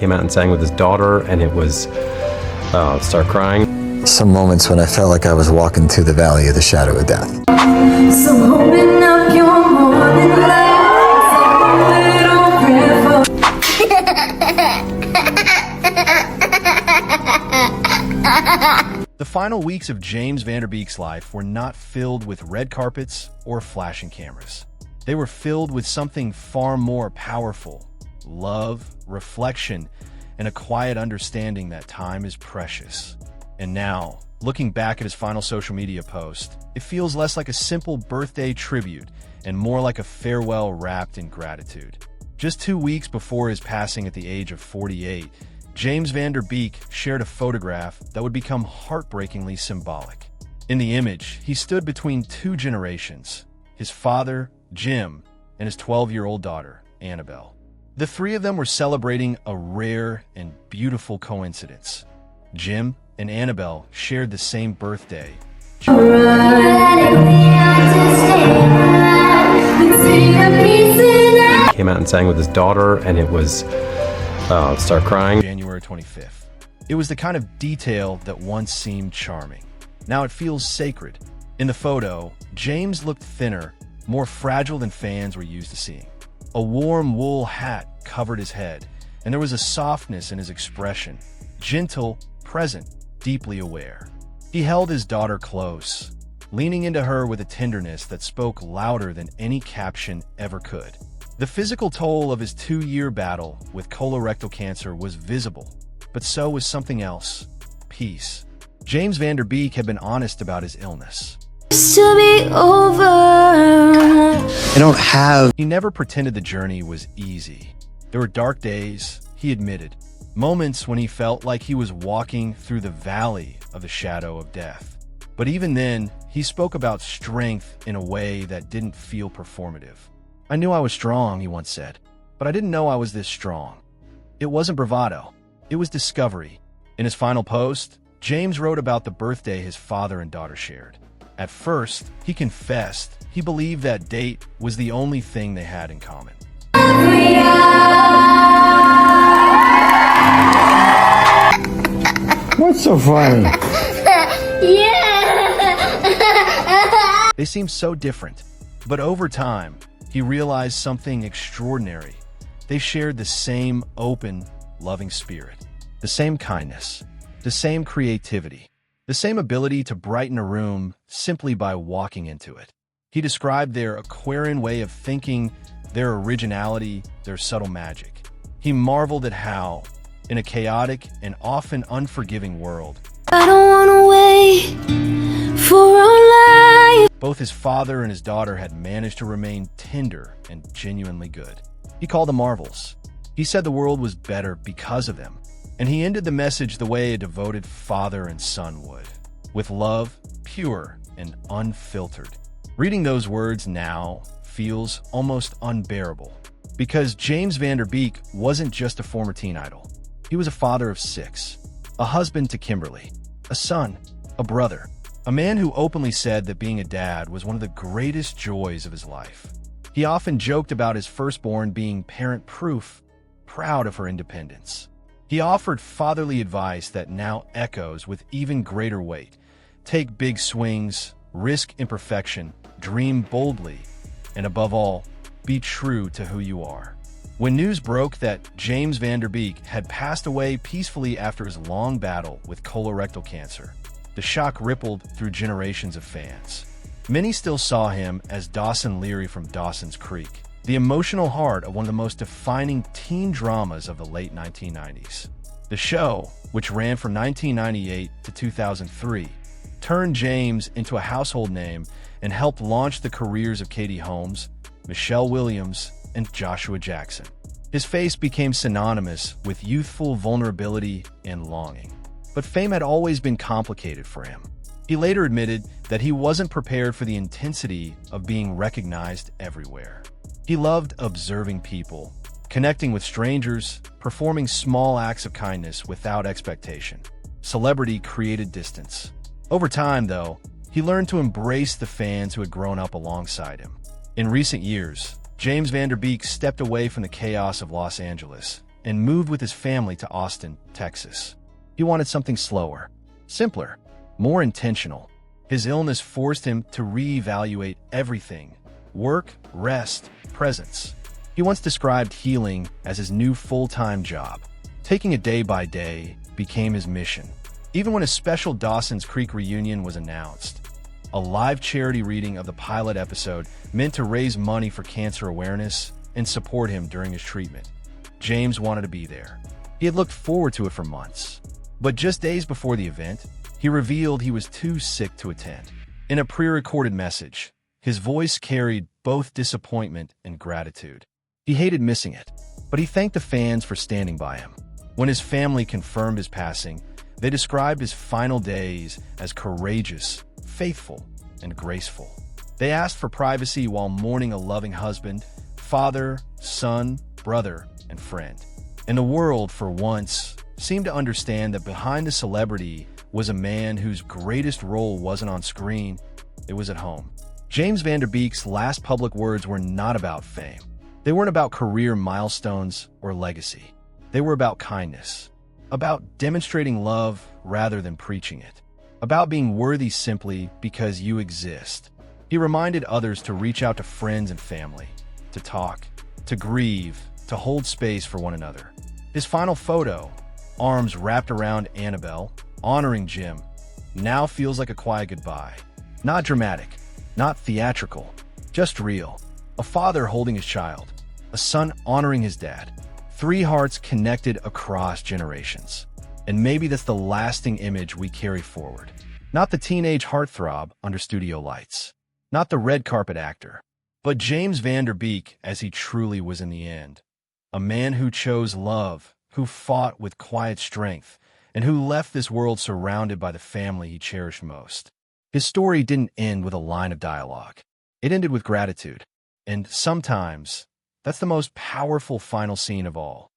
came out and sang with his daughter, and it was, start crying. Some moments when I felt like I was walking through the valley of the shadow of death. So open up your morning light, a little prayer for The final weeks of James Van Der Beek's life were not filled with red carpets or flashing cameras. They were filled with something far more powerful: love, reflection, and a quiet understanding that time is precious. And now, looking back at his final social media post, it feels less like a simple birthday tribute and more like a farewell wrapped in gratitude. Just 2 weeks before his passing at the age of 48, James Van Der Beek shared a photograph that would become heartbreakingly symbolic. In the image, he stood between two generations: his father, Jim, and his 12-year-old daughter, Annabelle. The three of them were celebrating a rare and beautiful coincidence. Jim and Annabelle shared the same birthday. Came out and sang with his daughter, and it was, start crying. January 25th. It was the kind of detail that once seemed charming. Now it feels sacred. In the photo, James looked thinner, more fragile than fans were used to seeing. A warm wool hat covered his head, and there was a softness in his expression: gentle, present, deeply aware. He held his daughter close, leaning into her with a tenderness that spoke louder than any caption ever could. The physical toll of his 2-year battle with colorectal cancer was visible, but so was something else: peace. James Van Der Beek had been honest about his illness. to be over. He never pretended the journey was easy. There were dark days, he admitted, moments when he felt like he was walking through the valley of the shadow of death. But even then, he spoke about strength in a way that didn't feel performative. "I knew I was strong," he once said, "but I didn't know I was this strong." It wasn't bravado, it was discovery. In his final post, James wrote about the birthday his father and daughter shared. At first, he confessed he believed that date was the only thing they had in common. What's so funny? They seemed so different, but over time, he realized something extraordinary. They shared the same open, loving spirit, the same kindness, the same creativity, the same ability to brighten a room simply by walking into it. He described their Aquarian way of thinking, their originality, their subtle magic. He marveled at how, in a chaotic and often unforgiving world, I don't wanna wait for our life. both his father and his daughter had managed to remain tender and genuinely good. He called them marvels. He said the world was better because of them, and he ended the message the way a devoted father and son would, with love, pure and unfiltered. Reading those words now feels almost unbearable, because James Van Der Beek wasn't just a former teen idol. He was a father of 6, a husband to Kimberly, a son, a brother, a man who openly said that being a dad was one of the greatest joys of his life. He often joked about his firstborn being parent-proof, proud of her independence. He offered fatherly advice that now echoes with even greater weight: take big swings, risk imperfection, dream boldly, and above all, be true to who you are. When news broke that James Van Der Beek had passed away peacefully after his long battle with colorectal cancer, the shock rippled through generations of fans. Many still saw him as Dawson Leary from Dawson's Creek, the emotional heart of one of the most defining teen dramas of the late 1990s. The show, which ran from 1998 to 2003, turned James into a household name and helped launch the careers of Katie Holmes, Michelle Williams, and Joshua Jackson. His face became synonymous with youthful vulnerability and longing. But fame had always been complicated for him. He later admitted that he wasn't prepared for the intensity of being recognized everywhere. He loved observing people, connecting with strangers, performing small acts of kindness without expectation. Celebrity created distance. Over time, though, he learned to embrace the fans who had grown up alongside him. In recent years, James Van Der Beek stepped away from the chaos of Los Angeles and moved with his family to Austin, Texas. He wanted something slower, simpler, more intentional. His illness forced him to reevaluate everything: work, rest, presence. He once described healing as his new full-time job. Taking it day by day became his mission. Even when a special Dawson's Creek reunion was announced, a live charity reading of the pilot episode meant to raise money for cancer awareness and support him during his treatment, James wanted to be there. He had looked forward to it for months. But just days before the event, he revealed he was too sick to attend. In a pre-recorded message, his voice carried both disappointment and gratitude. He hated missing it, but he thanked the fans for standing by him. When his family confirmed his passing, they described his final days as courageous, faithful, and graceful. They asked for privacy while mourning a loving husband, father, son, brother, and friend. And the world, for once, seemed to understand that behind the celebrity was a man whose greatest role wasn't on screen, it was at home. James Van Der Beek's last public words were not about fame. They weren't about career milestones or legacy. They were about kindness, about demonstrating love rather than preaching it, about being worthy simply because you exist. He reminded others to reach out to friends and family, to talk, to grieve, to hold space for one another. His final photo, arms wrapped around Annabelle, honoring Jim, now feels like a quiet goodbye. Not dramatic, not theatrical, just real. A father holding his child, a son honoring his dad. Three hearts connected across generations. And maybe that's the lasting image we carry forward. Not the teenage heartthrob under studio lights, not the red carpet actor, but James Van Der Beek as he truly was in the end. A man who chose love, who fought with quiet strength, and who left this world surrounded by the family he cherished most. His story didn't end with a line of dialogue. It ended with gratitude. And sometimes, that's the most powerful final scene of all.